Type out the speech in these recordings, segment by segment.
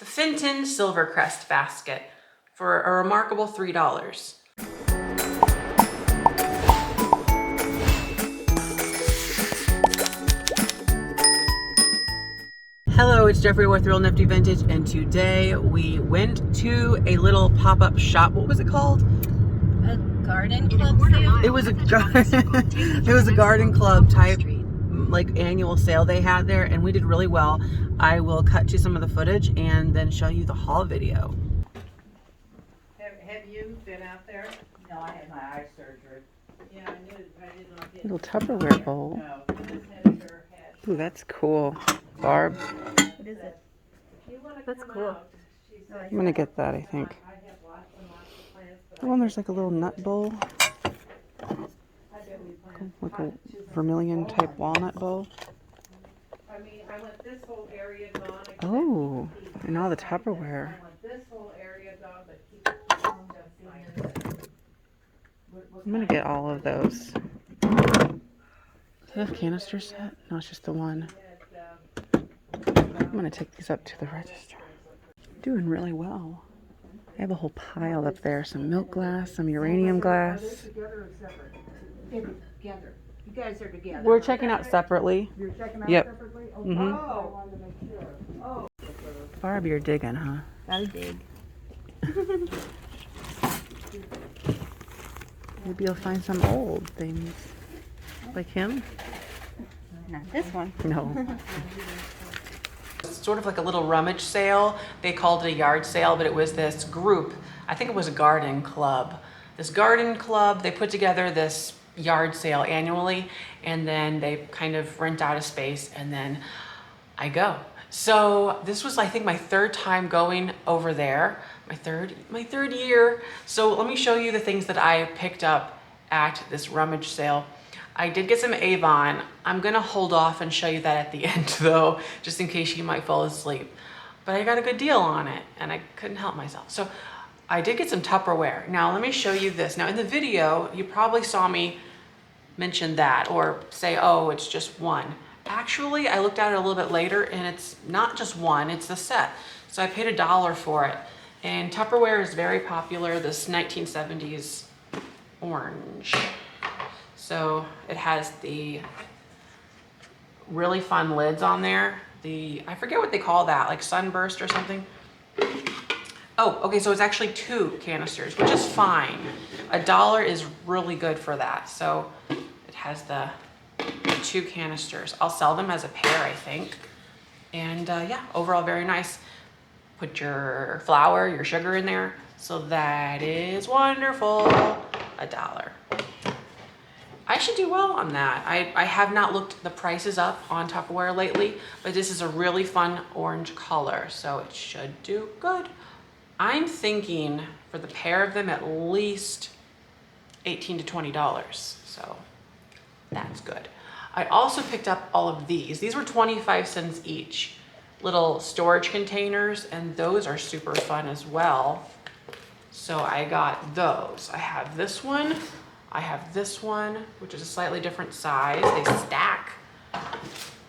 the Fenton Silvercrest basket for a remarkable $3. Hello, it's Jeffrey with Real Nifty Vintage, and today we went to a little pop-up shop. What was it called? A garden club sale? It was a garden club type like annual sale they had there, and we did really well. I will cut to some of the footage and then show you the haul video. Have you been out there? No, I had my eye surgery. Yeah, I knew. I did not get. Little Tupperware bowl. No, this editor had. Ooh, that's cool. Barb, What is it? If you want to That's come cool. out, she said, I'm gonna get that, I think. I have lots and lots of plans, but Oh, and there's like a little nut bowl, I bet we plan. like a vermilion type walnut bowl. I mean, I want this whole area gone. Oh, and all the Tupperware. I want this whole area gone, but keep it just fine. I'm gonna get all of those. Is that a canister set? No, it's just the one. I'm gonna take these up to the register. Doing really well. I have a whole pile up there. Some milk glass, some uranium glass. Together or separate? They're together. You guys are together. We're checking out separately. You're checking out Yep. separately? Oh, Mhm. I wanted to make sure. Oh. Barb, you're digging, huh? Gotta dig. Maybe you'll find some old things. Like him? Not this one. No. It's sort of like a little rummage sale. They called it a yard sale, but it was this group. I think it was a garden club. This garden club, they put together this yard sale annually, and then they kind of rent out a space, and then I go. So this was, I think, my third time going over there, my third year. So let me show you the things that I picked up at this rummage sale. I did get some Avon. I'm gonna hold off and show you that at the end though, just in case you might fall asleep. But I got a good deal on it and I couldn't help myself. So I did get some Tupperware. Now let me show you this. Now in the video, you probably saw me mention that or say, oh, it's just one. Actually, I looked at it a little bit later and it's not just one, it's the set. So I paid $1 for it. And Tupperware is very popular, this 1970s orange. So it has the really fun lids on there. I forget what they call that, like sunburst or something. Oh, okay, so it's actually 2 canisters, which is fine. $1 is really good for that. So it has the 2 canisters. I'll sell them as a pair, I think. And yeah, overall very nice. Put your flour, your sugar in there. So that is wonderful. $1. I should do well on that. I have not looked the prices up on Tupperware lately, but this is a really fun orange color, so it should do good. I'm thinking for the pair of them at least $18 to $20, so that's good. I also picked up all of these. These were 25 cents each, little storage containers, and those are super fun as well. So I got those. I have this one. I have this one, which is a slightly different size. They stack.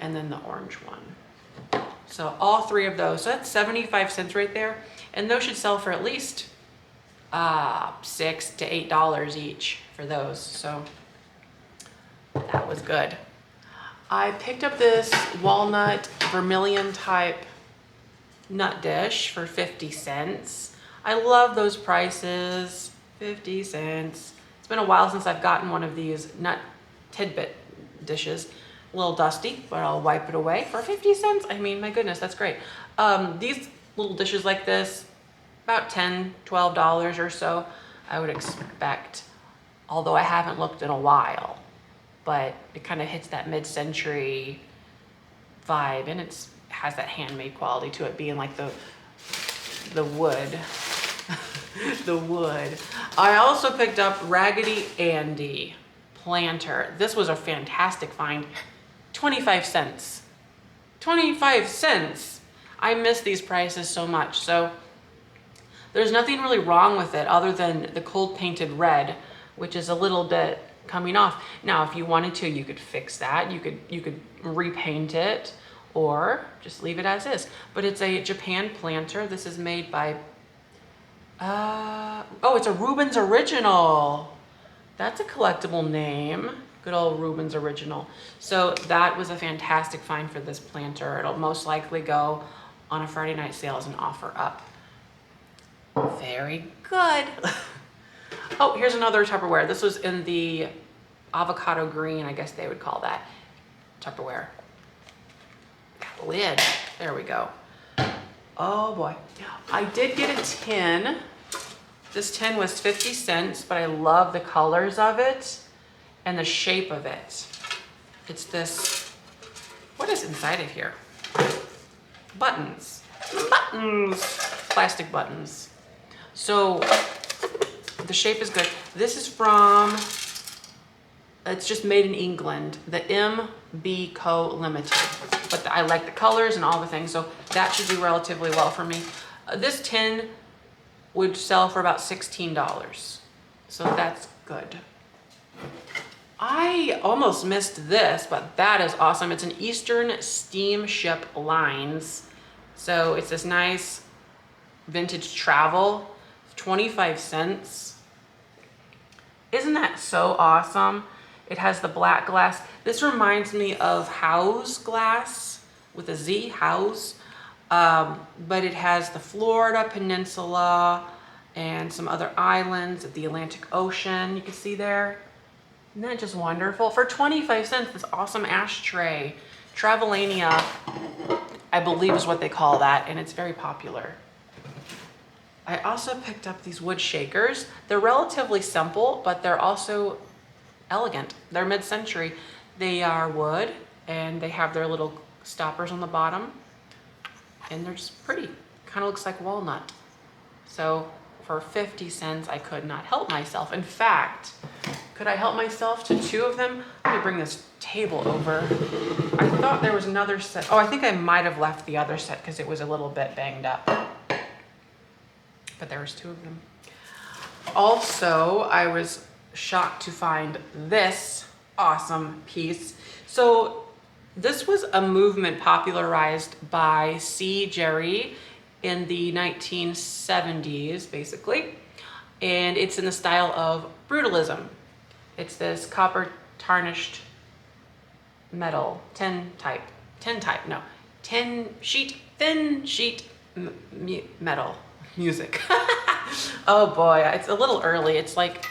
And then the orange one. So all 3 of those. So that's 75 cents right there. And those should sell for at least $6 to $8 each for those. So that was good. I picked up this walnut vermilion type nut dish for 50 cents. I love those prices, 50 cents. It's been a while since I've gotten one of these nut tidbit dishes. A little dusty, but I'll wipe it away for 50 cents. I mean, my goodness, that's great. These little dishes like this, about $10, $12 or so, I would expect, although I haven't looked in a while, but it kind of hits that mid-century vibe, and it has that handmade quality to it, being like the wood. The wood. I also picked up Raggedy Andy planter. This was a fantastic find. 25 cents. 25 cents. I miss these prices so much. So there's nothing really wrong with it other than the cold painted red, which is a little bit coming off. Now, if you wanted to, you could fix that. You could repaint it, or just leave it as is. But it's a Japan planter. This is made by, oh, it's a Rubens Original. That's a collectible name. Good old Rubens Original. So that was a fantastic find for this planter. It'll most likely go on a Friday night sale as an offer up. Very good. Oh, here's another Tupperware. This was in the avocado green, I guess they would call that Tupperware. Lid, there we go. Oh boy, I did get a tin. This tin was 50 cents, but I love the colors of it and the shape of it. It's this, what is inside of here? Buttons, plastic buttons. So the shape is good. This is from, it's just made in England, the MB Co. Limited. But I like the colors and all the things, so that should do relatively well for me. This tin would sell for about $16, so that's good. I almost missed this, but that is awesome. It's an Eastern Steamship Lines. So it's this nice vintage travel, 25 cents. Isn't that so awesome? It has the black glass. This reminds me of House glass with a Z, House. But it has the Florida Peninsula and some other islands of the Atlantic Ocean. You can see there. Isn't that just wonderful? For 25 cents, this awesome ashtray. Travelania, I believe is what they call that, and it's very popular. I also picked up these wood shakers. They're relatively simple, but they're also elegant. They're mid-century. They are wood, and they have their little stoppers on the bottom, and they're just pretty. Kind of looks like walnut. So for 50 cents, I could not help myself. In fact, could I help myself to two of them? Let me bring this table over. I thought there was another set. Oh, I think I might have left the other set because it was a little bit banged up. But there was two of them. Also, I was shocked to find this awesome piece. So this was a movement popularized by C. Jerry in the 1970s, basically. And it's in the style of brutalism. It's this copper tarnished metal, tin sheet metal music. Oh boy, it's a little early. It's like,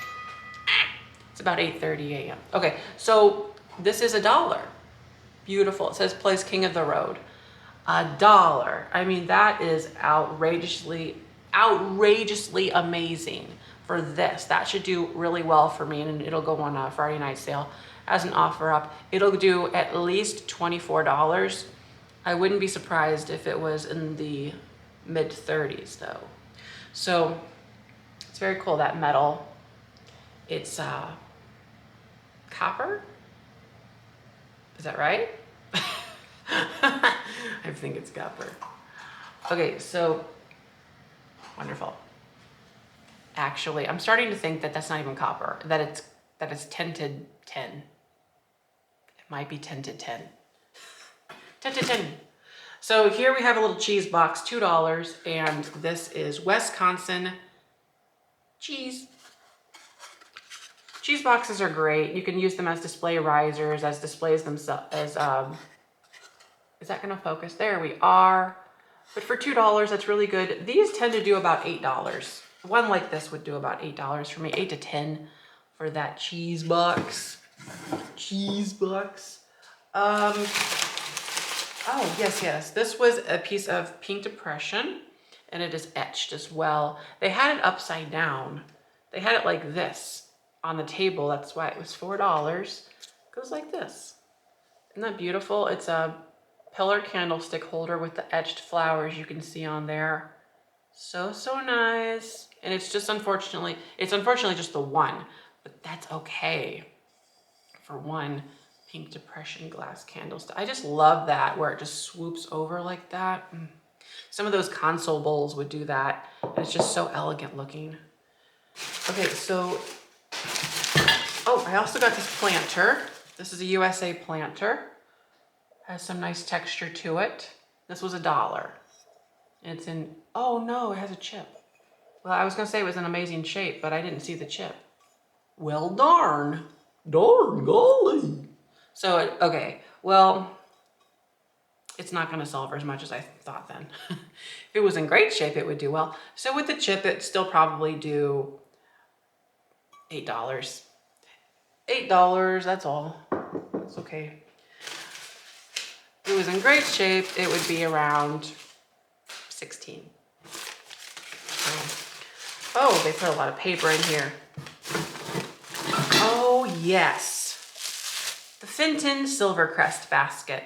it's about 8:30 a.m. Okay, so this is $1. Beautiful. It says plays King of the Road. $1. I mean, that is outrageously amazing for this. That should do really well for me, and it'll go on a Friday night sale as an offer up. It'll do at least $24. I wouldn't be surprised if it was in the mid 30s though. So it's very cool, that metal. It's copper. Is that right? I think it's copper. Okay, so wonderful. Actually, I'm starting to think that that's not even copper, that it's tinted tin. It might be tinted tin. Tinted tin. So here we have a little cheese box, $2, and this is Wisconsin cheese. Cheese boxes are great. You can use them as display risers, as displays themselves, as, is that gonna focus? There we are. But for $2, that's really good. These tend to do about $8. One like this would do about $8 for me, 8 to 10 for that cheese box. Cheese box. Oh, yes. This was a piece of Pink Depression, and it is etched as well. They had it upside down. They had it like this on the table. That's why it was $4. It goes like this. Isn't that beautiful? It's a pillar candlestick holder with the etched flowers you can see on there. So nice. And it's just unfortunately just the one, but that's okay for one Pink Depression glass candlestick. I just love that, where it just swoops over like that. Some of those console bowls would do that, and it's just so elegant looking. Okay, so, oh, I also got this planter. This is a USA planter. Has some nice texture to it. This was $1. It's in, oh no, it has a chip. Well, I was gonna say it was in amazing shape, but I didn't see the chip. Well, darn. Darn golly. So, okay, well, it's not gonna sell for as much as I thought then. If it was in great shape, it would do well. So with the chip, it'd still probably do $8. $8, that's all. That's okay. If it was in great shape, it would be around 16. Oh, they put a lot of paper in here. Oh, yes. The Fenton Silvercrest basket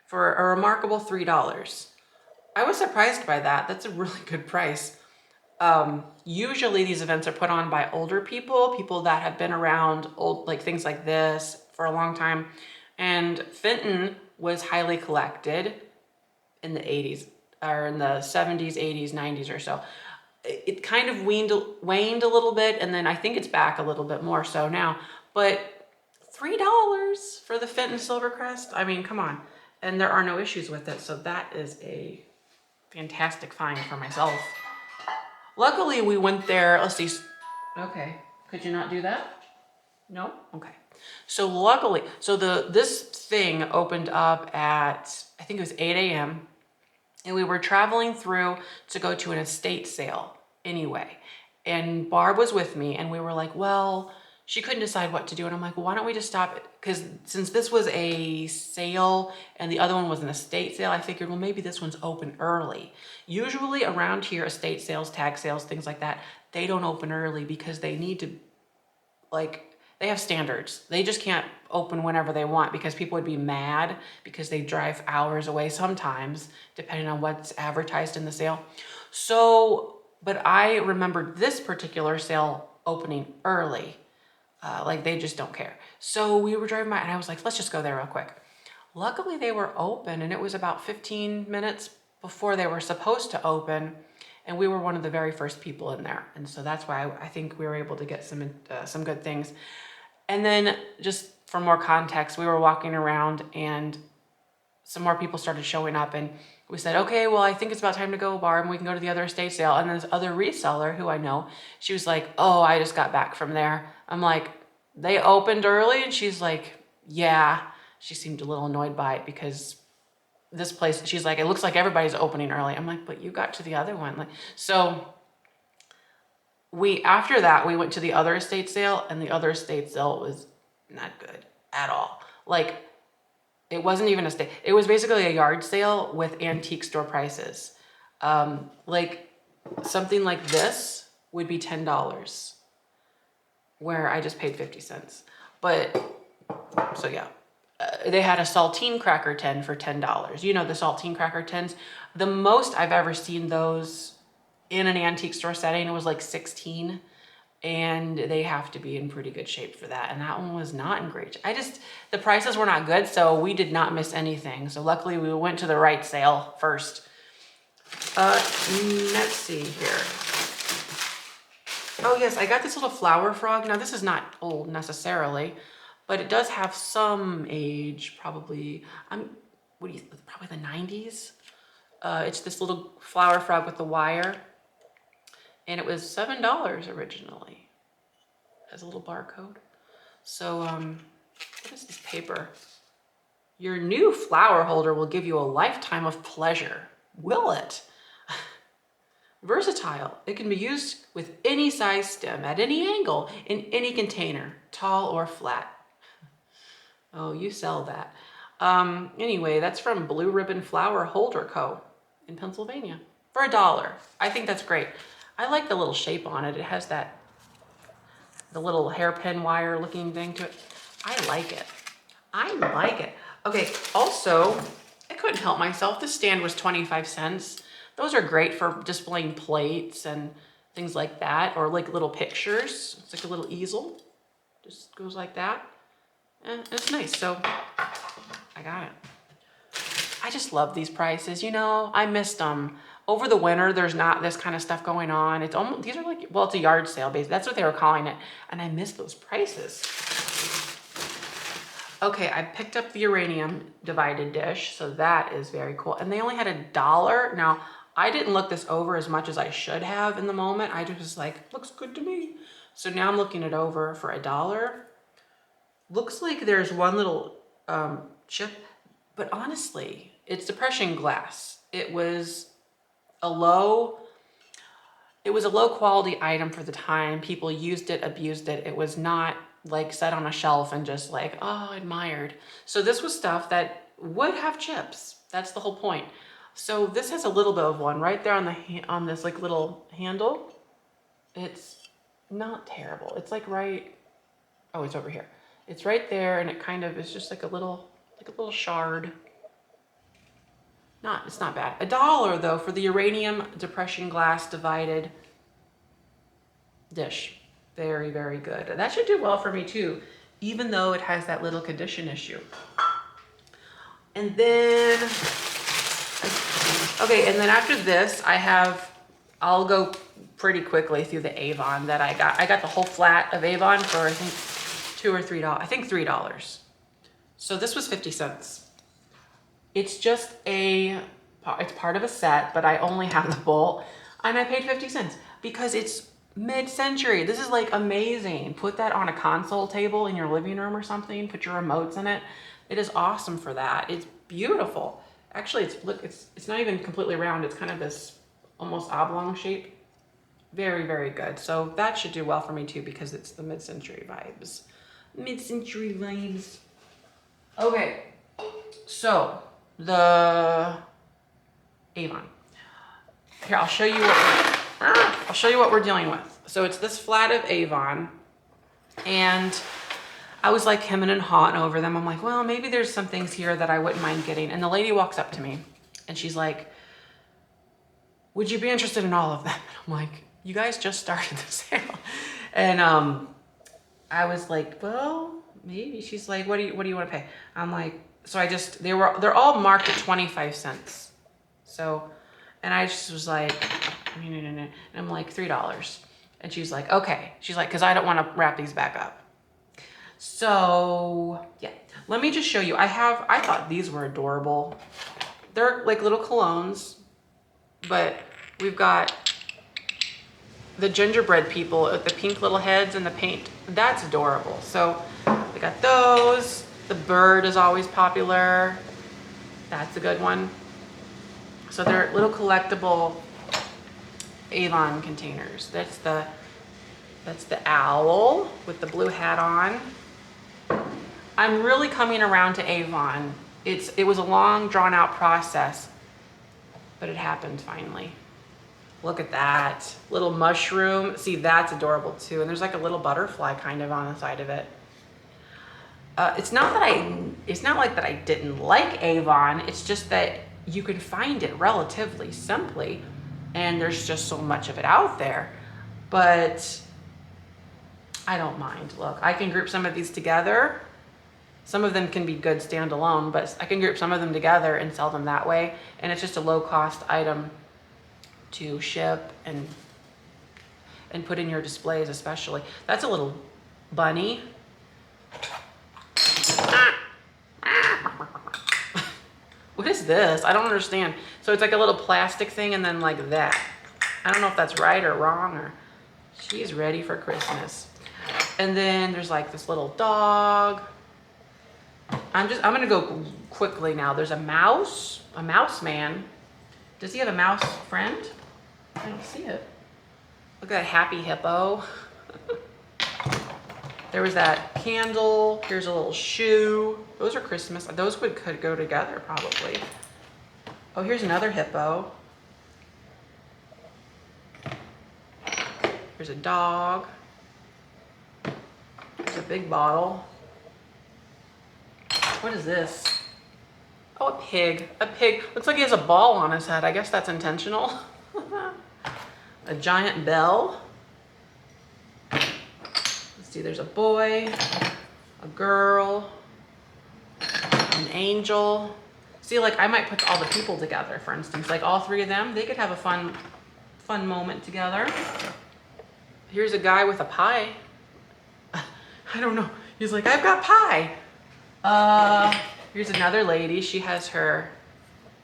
for a remarkable $3. I was surprised by that. That's a really good price. Usually these events are put on by older people that have been around old, like things like this for a long time. And Fenton was highly collected in the 80s, or in the 70s, 80s, 90s or so. It kind of waned a little bit, and then I think it's back a little bit more so now. But $3 for the Fenton Silvercrest, I mean, come on. And there are no issues with it, so that is a fantastic find for myself. Luckily, we went there, let's see. Okay, could you not do that? No? Okay. So luckily, so this thing opened up at, I think it was 8 a.m. And we were traveling through to go to an estate sale anyway. And Barb was with me, and we were like, well, she couldn't decide what to do. And I'm like, well, why don't we just stop it? Because since this was a sale and the other one was an estate sale, I figured, well, maybe this one's open early. Usually around here, estate sales, tag sales, things like that, they don't open early because they need to, like, they have standards. They just can't open whenever they want because people would be mad because they drive hours away sometimes, depending on what's advertised in the sale. So, but I remembered this particular sale opening early. Like they just don't care. So we were driving by and I was like, let's just go there real quick. Luckily they were open, and it was about 15 minutes before they were supposed to open. And we were one of the very first people in there. And so that's why I think we were able to get some good things. And then just for more context, we were walking around and some more people started showing up, and we said, okay, well, I think it's about time to go, Barb, and we can go to the other estate sale. And this other reseller who I know, she was like, oh, I just got back from there. I'm like, they opened early? And she's like, yeah. She seemed a little annoyed by it because this place, she's like, it looks like everybody's opening early. I'm like, but you got to the other one. Like, so after that, we went to the other estate sale, and the other estate sale was not good at all. Like, it wasn't even a state. It was basically a yard sale with antique store prices. Like something like this would be $10, where I just paid 50 cents. But, so yeah. They had a saltine cracker tin for $10. You know, the saltine cracker tins. The most I've ever seen those in an antique store setting, it was like 16. And they have to be in pretty good shape for that. And that one was not in great shape. The prices were not good, so we did not miss anything. So luckily we went to the right sale first. Let's see here. Oh yes, I got this little flower frog. Now this is not old necessarily, but it does have some age, probably, probably the 90s. It's this little flower frog with the wire. And it was $7 originally. It has a little barcode. So, what is this paper? Your new flower holder will give you a lifetime of pleasure. Will it? Versatile. It can be used with any size stem, at any angle, in any container, tall or flat. Oh, you sell that. Anyway, that's from Blue Ribbon Flower Holder Co. in Pennsylvania for $1. I think that's great. I like the little shape on it. It has the little hairpin wire looking thing to it. I like it. I like it. Okay, also, I couldn't help myself. This stand was 25 cents. Those are great for displaying plates and things like that, or like little pictures. It's like a little easel. Just goes like that. And it's nice, so I got it. I just love these prices, you know, I missed them. Over the winter, there's not this kind of stuff going on. It's almost, these are like, well, it's a yard sale, basically. That's what they were calling it. And I miss those prices. Okay, I picked up the uranium divided dish, so that is very cool. And they only had $1. Now, I didn't look this over as much as I should have in the moment. I just was like, looks good to me. So now I'm looking it over for $1. Looks like there's one little chip, but honestly, it's depression glass. It was a low quality item for the time. People used it, abused it. It was not like set on a shelf and just like, oh, admired. So this was stuff that would have chips. That's the whole point. So this has a little bit of one right there on this like little handle. It's not terrible. It's like oh, it's over here. It's right there, and it kind of is just like a little shard. It's not bad. $1 though for the uranium depression glass divided dish. Very, very good. That should do well for me too, even though it has that little condition issue. And then, okay, and then after this, I'll go pretty quickly through the Avon that I got. I got the whole flat of Avon for I think $2 or $3. I think $3. So this was 50 cents. It's just it's part of a set, but I only have the bowl, and I paid 50 cents because it's mid-century. This is like amazing. Put that on a console table in your living room or something. Put your remotes in it. It is awesome for that. It's beautiful. Actually, it's not even completely round. It's kind of this almost oblong shape. Very, very good. So that should do well for me too because it's the mid-century vibes. Mid-century vibes. Okay, so the Avon. Here, I'll show you what we're dealing with. So it's this flat of Avon, and I was like hemming and hawing over them. I'm like, well, maybe there's some things here that I wouldn't mind getting. And the lady walks up to me, and she's like, would you be interested in all of them? And I'm like, you guys just started the sale. And I was like, well, maybe. She's like, what do you want to pay? I'm like, so they're all marked at 25 cents. So, and I just was like, and I'm like, $3. And she's like, okay. She's like, because I don't want to wrap these back up. So yeah, let me just show you. I thought these were adorable. They're like little colognes, but we've got the gingerbread people with the pink little heads and the paint. That's adorable. So we got those. The bird is always popular. That's a good one. So they're little collectible Avon containers. That's the owl with the blue hat on. I'm really coming around to Avon. It was a long, drawn out process, but it happened finally. Look at that little mushroom. See, that's adorable too. And there's like a little butterfly kind of on the side of it. It's not like that I didn't like Avon. It's just that you can find it relatively simply, and there's just so much of it out there. But I don't mind. Look, I can group some of these together. Some of them can be good standalone, but I can group some of them together and sell them that way. And it's just a low cost item to ship and put in your displays especially. That's a little bunny. What is this? I don't understand. So it's like a little plastic thing and then like that. I don't know if that's right or wrong, or she's ready for Christmas. And then there's like this little dog. I'm gonna go quickly now. There's a mouse man. Does he have a mouse friend? I don't see it. Look at that happy hippo. There was that candle. Here's a little shoe. Those are Christmas. Those could go together probably. Oh, here's another hippo. Here's a dog. There's a big bottle. What is this? Oh, a pig. A pig. Looks like he has a ball on his head. I guess that's intentional. A giant bell. Let's see, there's a boy, a girl, an angel. See, like I might put all the people together, for instance. Like all three of them, they could have a fun moment together. Here's a guy with a pie. I don't know. He's like, I've got pie. Here's another lady. She has her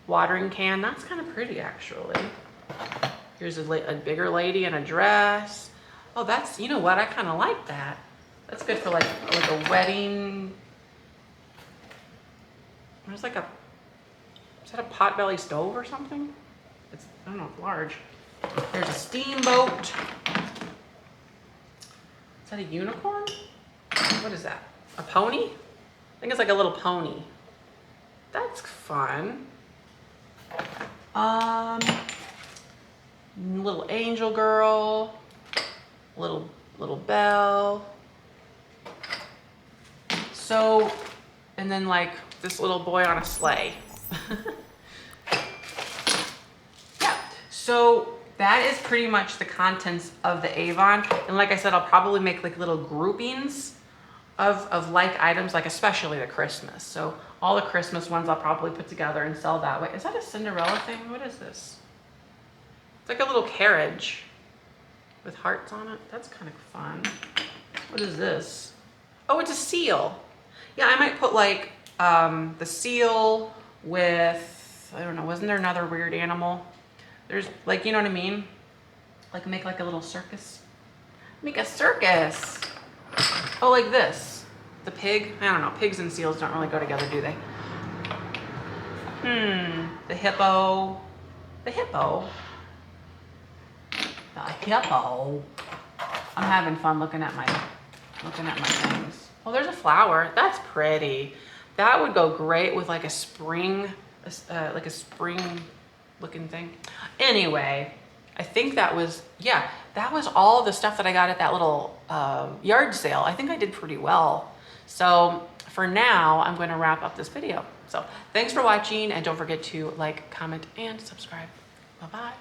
watering can. That's kind of pretty, actually. Here's a bigger lady in a dress. Oh, that's, you know what? I kind of like that. That's good for like a wedding. There's like is that a potbelly stove or something? I don't know, it's large. There's a steamboat. Is that a unicorn? What is that? A pony? I think it's like a little pony. That's fun. Little angel girl. Little bell. So, and then like this little boy on a sleigh. Yeah, so that is pretty much the contents of the Avon. And like I said, I'll probably make like little groupings of like items, like especially the Christmas. So all the Christmas ones I'll probably put together and sell that way. Is that a Cinderella thing? What is this? It's like a little carriage with hearts on it. That's kind of fun. What is this? Oh, it's a seal. Yeah, I might put like the seal with, I don't know, wasn't there another weird animal? There's like, you know what I mean? Like make like a little circus. Make a circus. Oh, like this. The pig. I don't know. Pigs and seals don't really go together, do they? The hippo. The hippo. The hippo. I'm having fun looking at my things. Well, there's a flower. That's pretty. That would go great with like a spring looking thing. Anyway, I think that was all the stuff that I got at that little yard sale. I think I did pretty well. So for now, I'm going to wrap up this video. So thanks for watching, and don't forget to like, comment, and subscribe. Bye-bye.